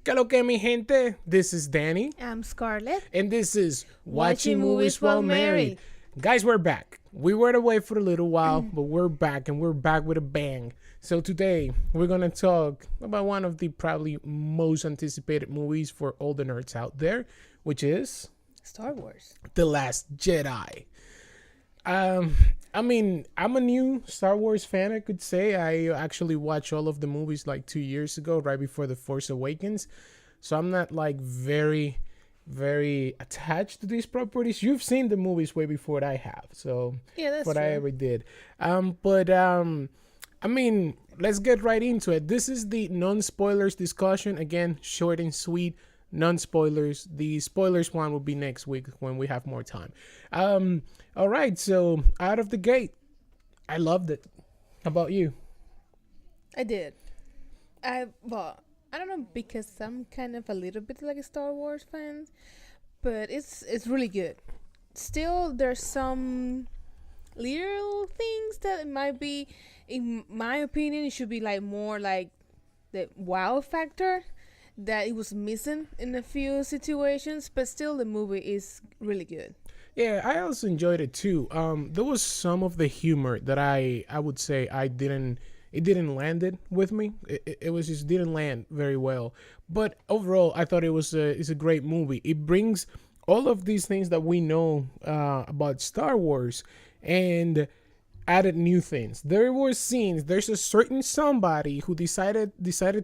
¿Qué lo que, mi gente? This is Danny. I'm Scarlett. And this is Watching Movies While Married. Guys, we're back. We were away for a little while, but we're back, and we're back with a bang. So today, we're going to talk about one of the probably most anticipated movies for all the nerds out there, which is Star Wars. The Last Jedi. I mean, I'm a new Star Wars fan, I could say. I actually watched all of the movies like 2 years ago, right before The Force Awakens. So I'm not like very attached to these properties. You've seen the movies way before I have. So Yeah, that's what true. I ever did. I mean, let's get right into it. This is the non-spoilers discussion. Again, short and sweet. Non-spoilers. The spoilers one will be next week when we have more time. All right, so out of the gate, I loved it. How about you? I did. I don't know, because I'm kind of a little bit like a Star Wars fan, but it's really good. Still, there's some little things that might be, in my opinion, it should be like more like the wow factor that it was missing in a few situations, but still the movie is really good. Yeah, I also enjoyed it too. There was some of the humor that I would say it didn't land it with me. It was just didn't land very well. But overall, I thought it's a great movie. It brings all of these things that we know about Star Wars and added new things. There were scenes. There's a certain somebody who decided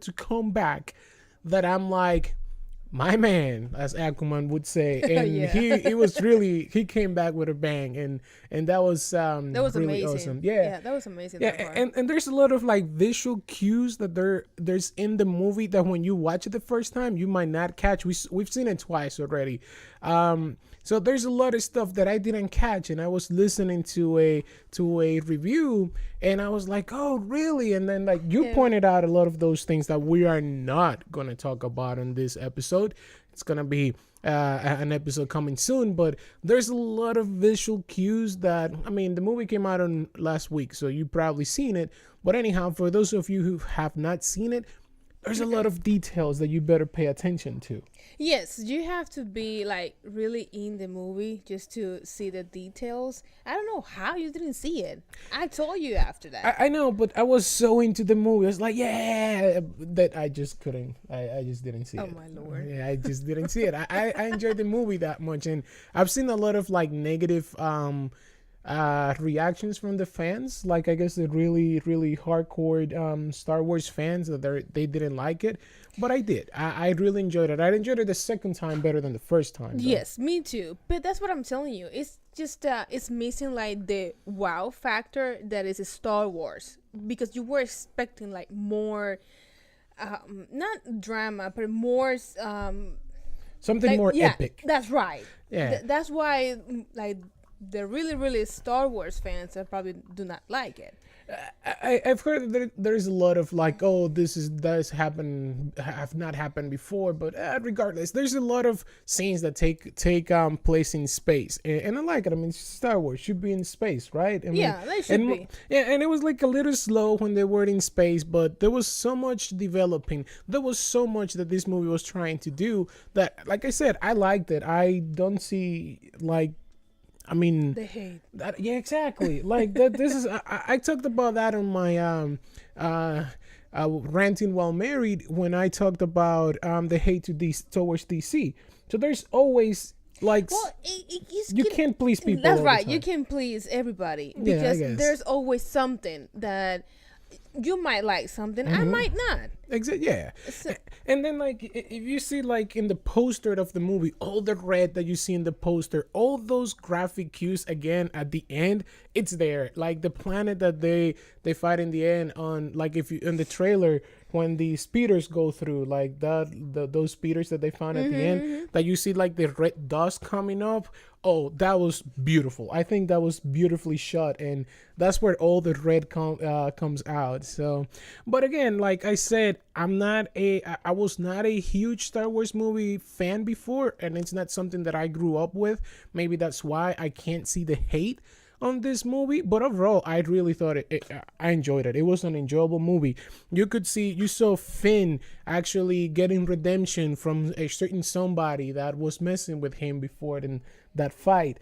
to come back that I'm like, my man, as Aquaman would say, and Yeah. he came back with a bang, and that was That was really amazing. awesome. Yeah. That was amazing. Yeah, that part. and there's a lot of like visual cues that there's in the movie that when you watch it the first time you might not catch. We've seen it twice already, so there's a lot of stuff that I didn't catch, and I was listening to a review, and I was like, oh really? And then like you Yeah. pointed out a lot of those things that we are not gonna talk about in this episode. It's gonna be an episode coming soon, but there's a lot of visual cues that, I mean, the movie came out on last week, so you've probably seen it. But anyhow, for those of you who have not seen it, there's a lot of details that you better pay attention to. Yes, you have to be like really in the movie just to see the details. I don't know how you didn't see it. I told you after that. I know, but I was so into the movie. I was like, yeah, that I just couldn't. I just didn't see Oh, it. my Lord. Yeah, I just didn't see it. I enjoyed the movie that much, and I've seen a lot of like negative reactions from the fans. Like, I guess the really hardcore Star Wars fans that they didn't like it, but I did. I really enjoyed it. I enjoyed it the second time better than the first time, though. Yes, me too. But that's what I'm telling you. It's just it's missing like the wow factor that is Star Wars, because you were expecting like more, not drama, but more Something like, more yeah, epic. That's right. Yeah. That's why like the really Star Wars fans probably do not like it. I've heard that there's a lot of like, oh, does happen, have not happened before, but regardless, there's a lot of scenes that take place in space, and I like it. I mean, Star Wars should be in space, right? I mean, Yeah, they should be. Yeah, and it was like a little slow when they were in space, but there was so much developing. There was so much that this movie was trying to do that, like I said, I liked it. I don't see like. I mean, The hate. yeah, exactly. Like that. This is. I talked about that on my ranting while married when I talked about the hate towards DC. So there's always like Well, you can't please people. That's all right. The You time. can please everybody, Yeah, I because guess. there's always something that you might like something, I might not. Yeah. So- And then like if you see like in the poster of the movie, all the red that you see in the poster, all those graphic cues again at the end, it's there. Like the planet that they fight in the end on, like if you in the trailer when the speeders go through, like those speeders that they found at the end, that you see like the red dust coming up. Oh, that was beautiful. I think that was beautifully shot, and that's where all the red comes out. So, but again, like I said, I was not a huge Star Wars movie fan before, and it's not something that I grew up with. Maybe that's why I can't see the hate. on this movie, but overall, I really thought I enjoyed it. It was an enjoyable movie. You saw Finn actually getting redemption from a certain somebody that was messing with him before in that fight.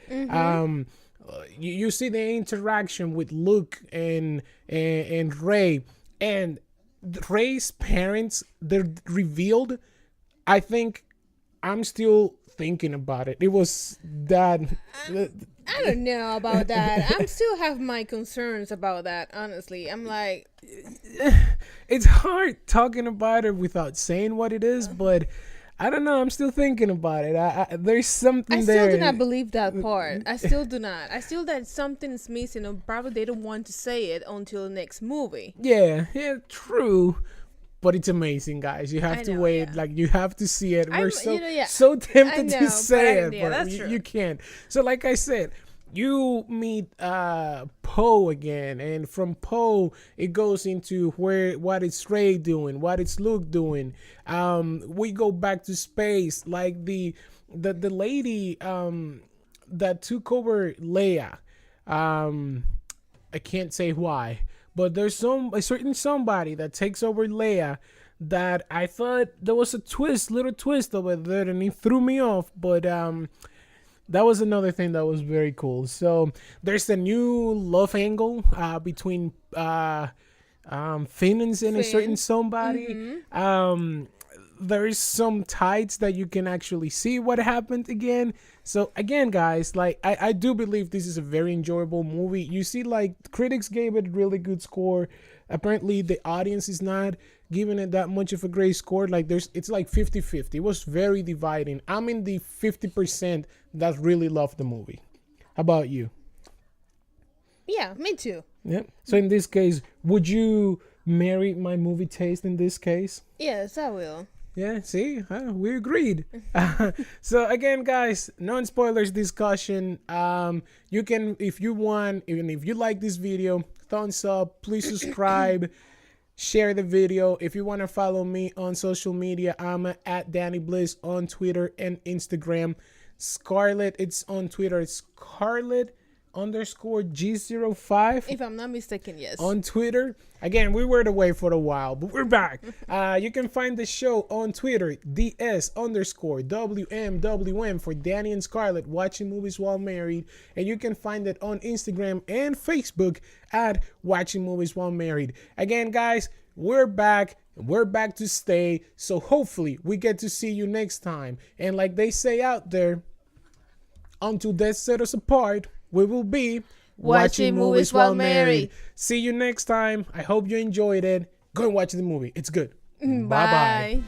You see the interaction with Luke and Rey, and Rey's parents, they're revealed. I think I'm still thinking about it. It was that. I don't know about that. I still have my concerns about that, honestly. I'm like, it's hard talking about it without saying what it is, but I don't know. I'm still thinking about it. There's something I there. still do not believe that part. I still do not. I still that something's missing, or probably they don't want to say it until the next movie. Yeah, true. But it's amazing, guys. You have to wait. Yeah. Like, you have to see it. We're so so tempted to say it, yeah, but that's true. you can't. So, like I said, you meet Poe again, and from Poe it goes into what is Rey doing, what is Luke doing. We go back to space, like the lady that took over Leia. I can't say why, but there's a certain somebody that takes over Leia that I thought there was a little twist over there, and it threw me off. But that was another thing that was very cool. So there's a new love angle between Finn and a certain somebody. There is some tides that you can actually see what happened again. So again, guys, like I do believe this is a very enjoyable movie. You see, like, critics gave it a really good score. Apparently the audience is not giving it that much of a great score. Like, it's like 50-50. It was very dividing. I'm in the 50% that really loved the movie. How about you? Yeah, me too. Yeah. So in this case, would you marry my movie taste in this case? Yes, I will. Yeah, see, we agreed. So again, guys, non-spoilers discussion. You can, if you want, even if you like this video, thumbs up, please subscribe, share the video. If you want to follow me on social media, I'm at Danny Bliss on Twitter and Instagram. Scarlett, it's on Twitter. It's Scarlett_G05. If I'm not mistaken, yes. On Twitter. Again, we were away for a while, but we're back. You can find the show on Twitter, DS_WMWM for Danny and Scarlett Watching Movies While Married. And you can find it on Instagram and Facebook at Watching Movies While Married. Again, guys, we're back. We're back to stay. So hopefully we get to see you next time. And like they say out there, until death set us apart, we will be watching movies while married. See you next time. I hope you enjoyed it. Go and watch the movie. It's good. Bye.